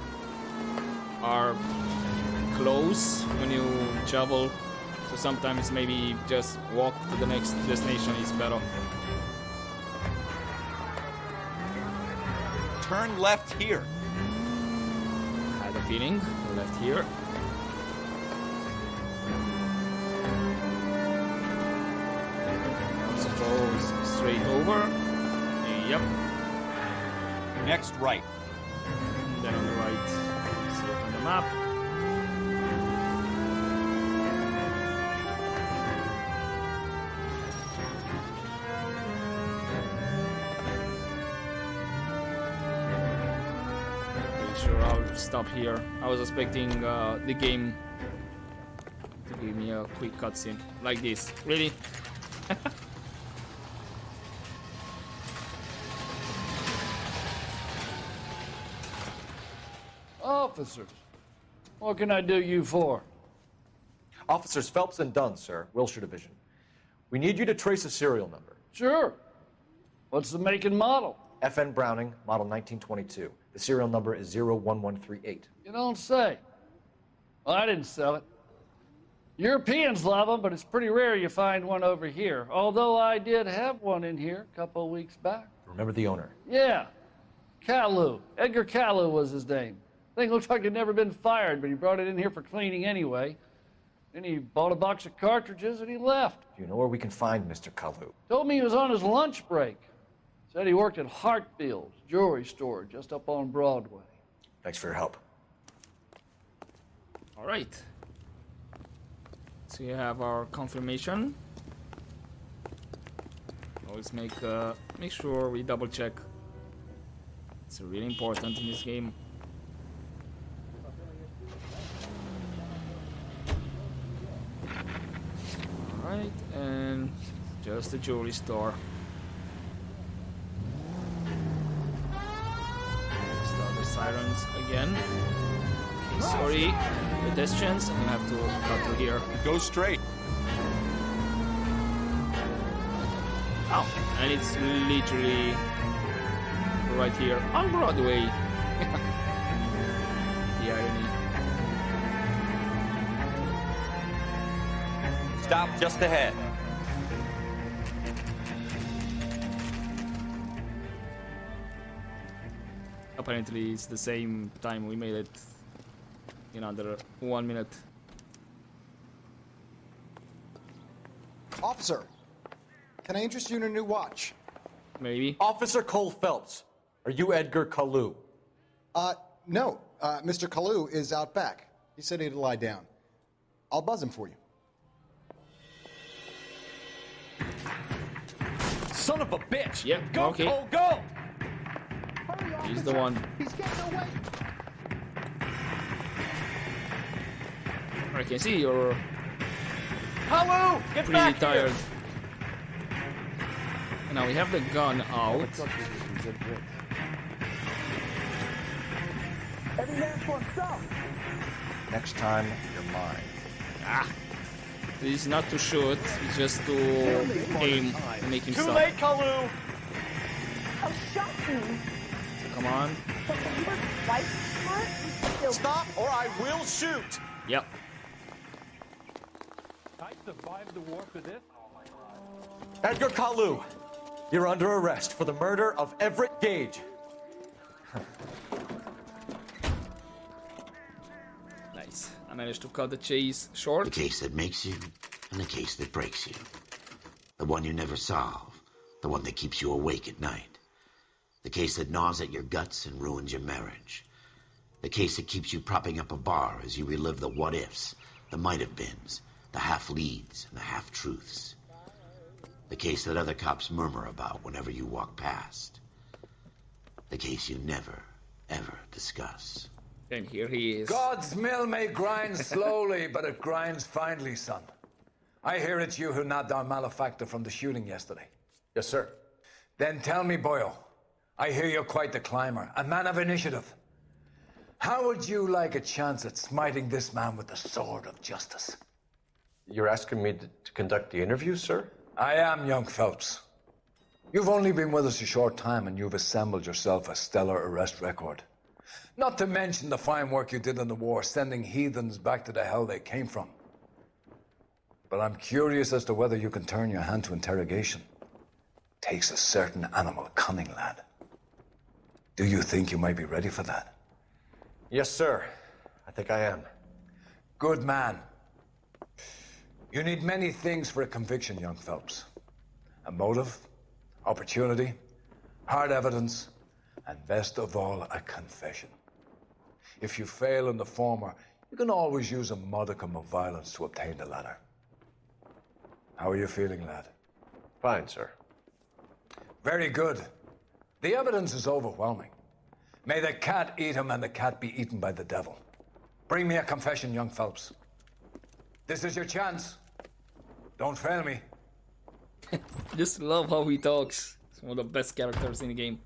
Are close when you travel. So sometimes maybe just walk to the next destination is better. Turn left here. I had a feeling. Left here. I suppose straight over. Yep. Next right. And then on the right, see it on the map. Sure, I'll stop here. I was expecting the game to give me a quick cutscene like this. Really? Officers, what can I do you for? Officers Phelps and Dunn, sir, Wilshire Division. We need you to trace a serial number. Sure. What's the make and model? FN Browning, model 1922. The serial number is 01138. You don't say. Well, I didn't sell it. Europeans love them, but it's pretty rare you find one over here. Although I did have one in here a couple of weeks back. Remember the owner? Yeah. Kalu. Edgar Kalu was his name. Thing looked like it'd never been fired, but he brought it in here for cleaning anyway. Then he bought a box of cartridges and he left. Do you know where we can find Mr. Kalu? Told me he was on his lunch break. Said he worked at Hartfield's jewelry store just up on Broadway. Thanks for your help. All right. So you have our confirmation. Always make sure we double check. It's really important in this game. All right, and just a jewelry store. Start the sirens again. Okay, sorry, pedestrians. I'm gonna have to cut through here. Go straight. Oh, and it's literally right here on Broadway. The irony. Stop just ahead. Apparently, it's the same time we made it in under 1 minute. Officer, can I interest you in a new watch? Maybe. Officer Cole Phelps, are you Edgar Kalu? No. Mr. Kalu is out back. He said he'd lie down. I'll buzz him for you. Son of a bitch! Yep, Go, okay. Cole, go! He's the one. He's getting away. I can see you're Kalu, get pretty back tired. here! And now we have the gun out. Every man for himself. Next time, you're mine. Ah. It's not to shoot, it's just to aim and make him Too stop. late, Kalu! Oh, shut me. Come on. But when you were quite smart, you still... Stop or I will shoot! Yep. I survived the war for this? Edgar Kalu, you're under arrest for the murder of Everett Gage. Nice. I managed to cut the chase short. The case that makes you and the case that breaks you. The one you never solve. The one that keeps you awake at night. The case that gnaws at your guts and ruins your marriage. The case that keeps you propping up a bar as you relive the what-ifs, the might-have-beens, the half-leads, and the half-truths. The case that other cops murmur about whenever you walk past. The case you never, ever discuss. And here he is. God's mill may grind slowly, but it grinds finely, son. I hear it's you who nabbed our malefactor from the shooting yesterday. Yes, sir. Then tell me, Boyle, I hear you're quite the climber, a man of initiative. How would you like a chance at smiting this man with the sword of justice? You're asking me to conduct the interview, sir? I am, young Phelps. You've only been with us a short time and you've assembled yourself a stellar arrest record. Not to mention the fine work you did in the war, sending heathens back to the hell they came from. But I'm curious as to whether you can turn your hand to interrogation. Takes a certain animal cunning, lad. Do you think you might be ready for that? Yes, sir. I think I am. Good man. You need many things for a conviction, young Phelps. A motive, opportunity, hard evidence, and best of all, a confession. If you fail in the former, you can always use a modicum of violence to obtain the latter. How are you feeling, lad? Fine, sir. Very good. The evidence is overwhelming. May the cat eat him and the cat be eaten by the devil. Bring me a confession, young Phelps. This is your chance. Don't fail me. Just love how he talks. He's one of the best characters in the game.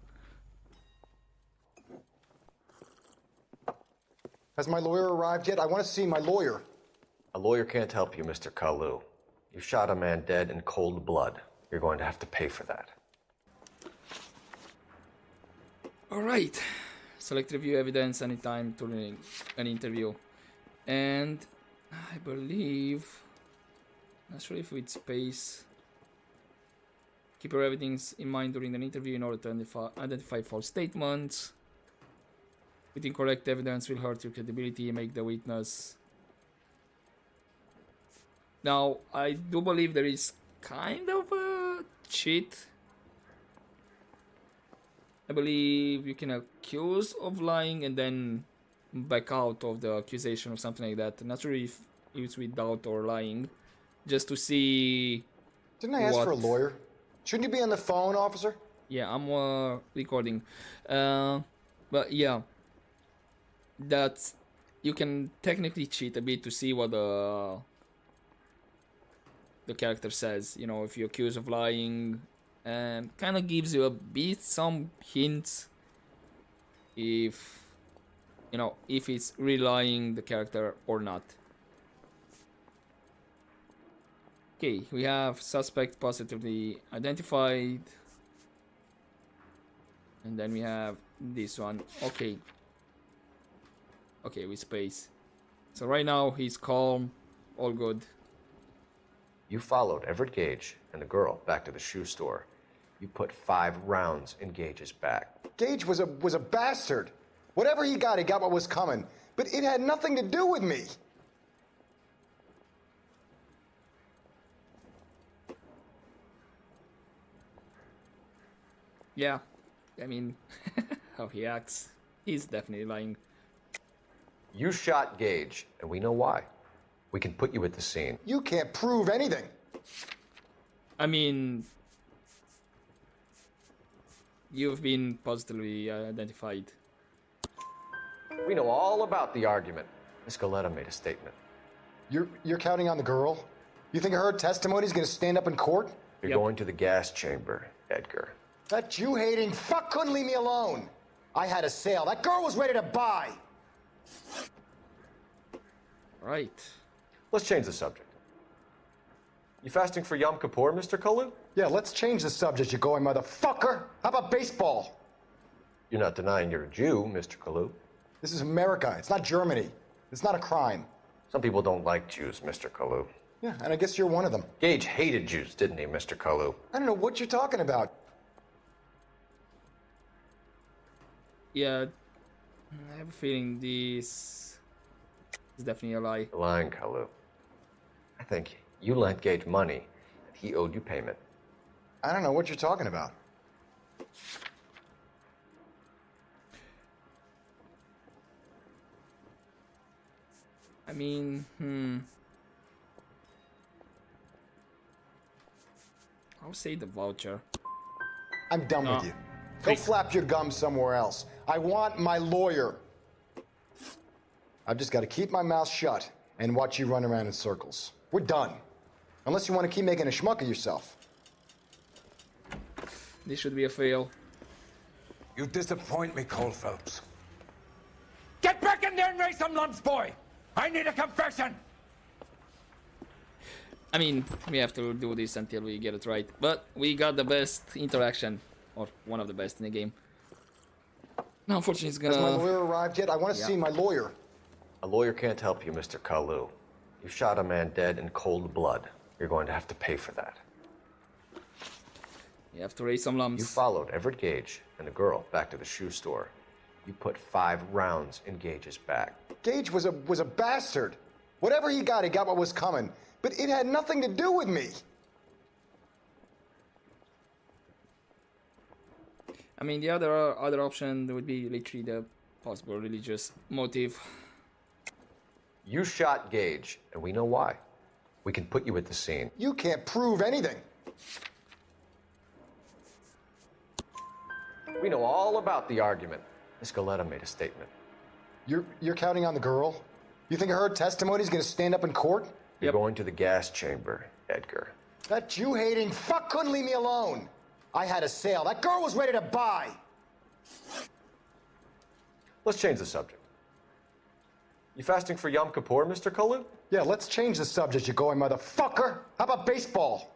Has my lawyer arrived yet? I want to see my lawyer. A lawyer can't help you, Mr. Kalu. You shot a man dead in cold blood. You're going to have to pay for that. Alright. Select review evidence anytime during an interview. And I believe... Not sure if with space. Keep your evidence in mind during an interview in order to identify false statements. With incorrect evidence will hurt your credibility and make the witness. Now, I do believe there is kind of a cheat. I believe you can accuse of lying and then back out of the accusation or something like that. I'm not sure if it's without or lying. Just to see... Didn't I ask for a lawyer? Shouldn't you be on the phone, officer? Yeah, I'm recording. But yeah. That's... You can technically cheat a bit to see what the character says. You know, if you're accused of lying... And kind of gives you a bit some hints if, you know, if it's really lying the character or not. Okay, we have suspect positively identified. And then we have this one. Okay. Okay, with space. So right now he's calm, all good. You followed Everett Gage and the girl back to the shoe store. You put 5 rounds in Gage's back. Gage was a bastard. Whatever he got what was coming. But it had nothing to do with me. Yeah, I mean, how he acts, he's definitely lying. You shot Gage, and we know why. We can put you at the scene. You can't prove anything. I mean, you've been positively identified. We know all about the argument. Miss Galetta made a statement. You're counting on the girl? You think her testimony is going to stand up in court? You're going to the gas chamber, Edgar. That Jew-hating fuck couldn't leave me alone. I had a sale. That girl was ready to buy. Right. Let's change the subject. You fasting for Yom Kippur, Mr. Kalu? Yeah, let's change the subject, you going motherfucker. How about baseball? You're not denying you're a Jew, Mr. Kalu. This is America. It's not Germany. It's not a crime. Some people don't like Jews, Mr. Kalu. Yeah, and I guess you're one of them. Gage hated Jews, didn't he, Mr. Kalu? I don't know what you're talking about. Yeah, I have a feeling this is definitely a lie. You're lying, Kalu. I think you lent Gage money, and he owed you payment. I don't know what you're talking about. I mean, I'll say the voucher. I'm done with you. Go flap your gums somewhere else. I want my lawyer. I've just got to keep my mouth shut and watch you run around in circles. We're done. Unless you want to keep making a schmuck of yourself. This should be a fail. You disappoint me, Cole Phelps. Get back in there and raise some lumps, boy! I need a confession! I mean, we have to do this until we get it right. But we got the best interaction, or one of the best in the game. Now, unfortunately, it's gonna... Has my lawyer arrived yet? I want to see my lawyer. A lawyer can't help you, Mr. Kalu. You shot a man dead in cold blood. You're going to have to pay for that. You have to raise some lumps. You followed Everett Gage and the girl back to the shoe store. You put 5 rounds in Gage's back. Gage was a bastard. Whatever he got what was coming. But it had nothing to do with me. I mean, the other option would be literally the possible religious motive. You shot Gage, and we know why. We can put you at the scene. You can't prove anything. We know all about the argument. Miss Galetta made a statement. You're counting on the girl? You think her testimony's gonna stand up in court? You're going to the gas chamber, Edgar. That Jew-hating fuck couldn't leave me alone. I had a sale. That girl was ready to buy. Let's change the subject. You fasting for Yom Kippur, Mr. Kalu? Yeah, let's change the subject, you going motherfucker. How about baseball?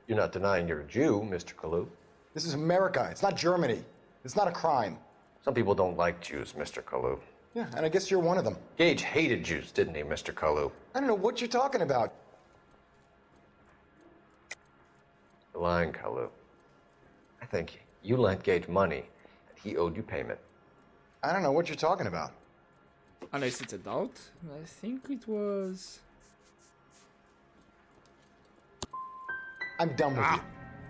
You're not denying you're a Jew, Mr. Kalu. This is America. It's not Germany. It's not a crime. Some people don't like Jews, Mr. Kalu. Yeah, and I guess you're one of them. Gage hated Jews, didn't he, Mr. Kalu? I don't know what you're talking about. You're lying, Kalu. I think you lent Gage money, and he owed you payment. I don't know what you're talking about. Unless it's a doubt. I think it was... I'm done with you.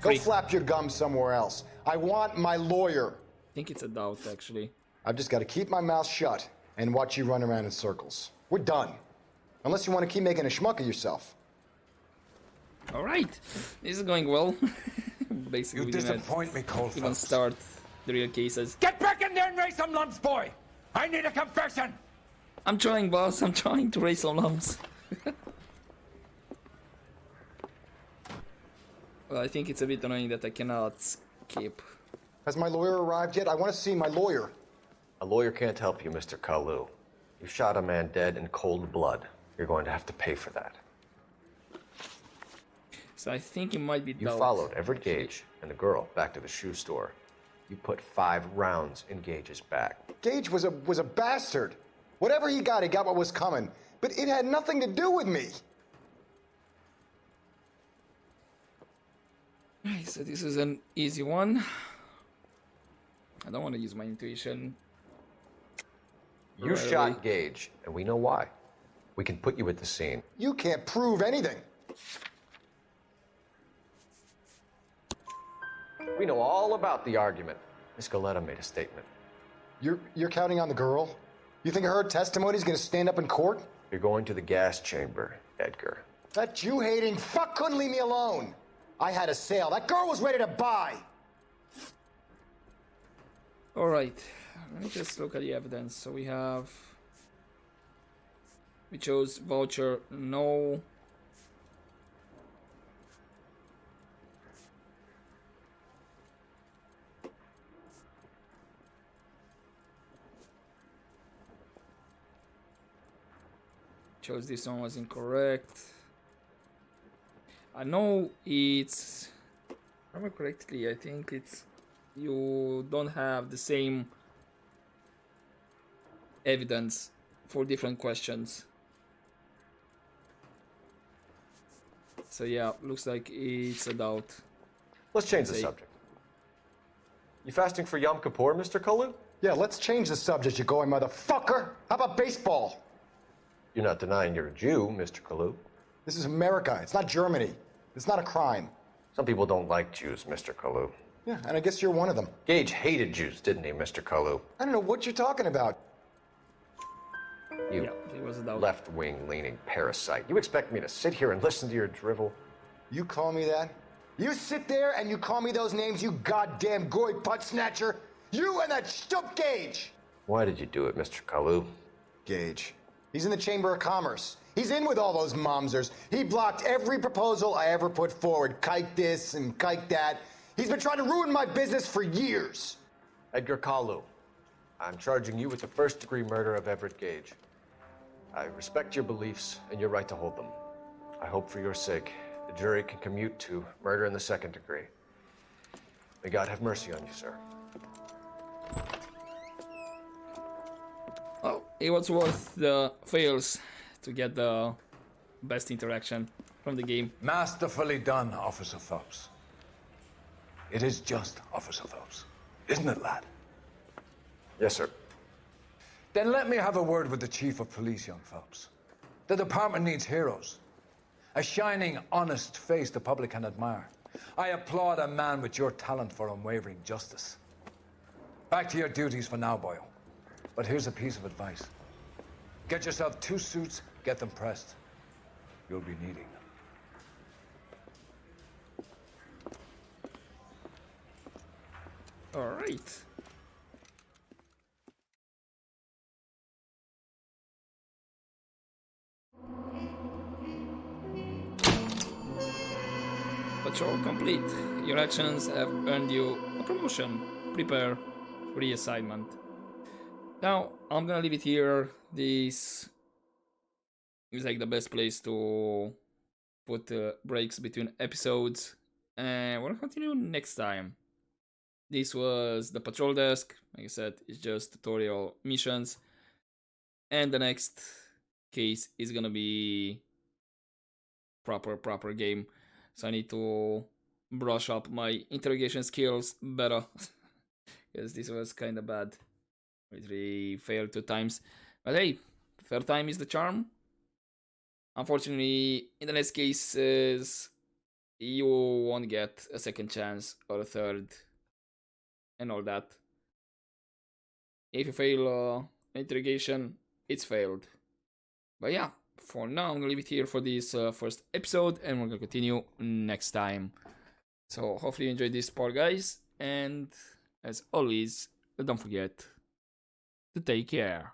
Go flap your gums somewhere else. I want my lawyer. I think it's a doubt, actually. I've just got to keep my mouth shut and watch you run around in circles. We're done. Unless you want to keep making a schmuck of yourself. Alright. This is going well. Basically, You disappoint me, Cole even start the real cases. Get back in there and raise some lumps, boy! I need a confession! I'm trying, boss. I'm trying to raise some lumps. Well, I think it's a bit annoying that I cannot skip. Has my lawyer arrived yet? I want to see my lawyer. A lawyer can't help you, Mr. Kalu. You shot a man dead in cold blood. You're going to have to pay for that. So I think it might be You doubt. followed Everett Gage and the girl back to the shoe store. You put 5 rounds in Gage's back. Gage was a bastard. Whatever he got what was coming. But it had nothing to do with me. Alright, so this is an easy one. I don't want to use my intuition. You right shot away. Gage, and we know why. We can put you at the scene. You can't prove anything. We know all about the argument. Miss Galetta made a statement. You're counting on the girl? You think her testimony's gonna stand up in court? You're going to the gas chamber, Edgar. That Jew-hating fuck couldn't leave me alone. I had a sale. That girl was ready to buy. Alright, let me just look at the evidence. So we chose voucher, no. Chose this one was incorrect. I know it's, if I remember correctly, I think it's, you don't have the same evidence for different questions. So yeah, looks like it's a doubt. Let's change the subject. You fasting for Yom Kippur, Mr. Kalu? Yeah, let's change the subject, you going motherfucker. How about baseball? You're not denying you're a Jew, Mr. Kalu. This is America. It's not Germany. It's not a crime. Some people don't like Jews, Mr. Kalu. Yeah, and I guess you're one of them. Gage hated Jews, didn't he, Mr. Kalu? I don't know what you're talking about. You there was a doubt. left-wing leaning parasite. You expect me to sit here and listen to your drivel? You call me that? You sit there and you call me those names, you goddamn goy putt snatcher? You and that stup Gage! Why did you do it, Mr. Kalu? Gage. He's in the Chamber of Commerce. He's in with all those momsers. He blocked every proposal I ever put forward. Kike this and kike that. He's been trying to ruin my business for years. Edgar Kalu, I'm charging you with the first-degree murder of Everett Gage. I respect your beliefs and your right to hold them. I hope for your sake the jury can commute to murder in the second degree. May God have mercy on you, sir. Well, it was worth the fails to get the best interaction from the game. Masterfully done, Officer Phelps. It is just Officer Phelps, isn't it, lad? Yes, sir. Then let me have a word with the Chief of Police, young Phelps. The department needs heroes. A shining, honest face the public can admire. I applaud a man with your talent for unwavering justice. Back to your duties for now, boyo. But here's a piece of advice. Get yourself 2 suits, get them pressed. You'll be needing them. All right. Patrol complete. Your actions have earned you a promotion. Prepare for the assignment. Now, I'm gonna leave it here. This is like the best place to put breaks between episodes. And we'll continue next time. This was the patrol desk. Like I said, it's just tutorial missions. And the next case is gonna be proper game. So I need to brush up my interrogation skills better. Because this was kind of bad. It really failed 2 times. But hey, 3rd time is the charm. Unfortunately, in the next cases, you won't get a 2nd chance or a 3rd. And all that. If you fail interrogation, it's failed. But yeah, for now, I'm gonna leave it here for this first episode, and we're gonna continue next time. So hopefully you enjoyed this part, guys, and as always, don't forget to take care.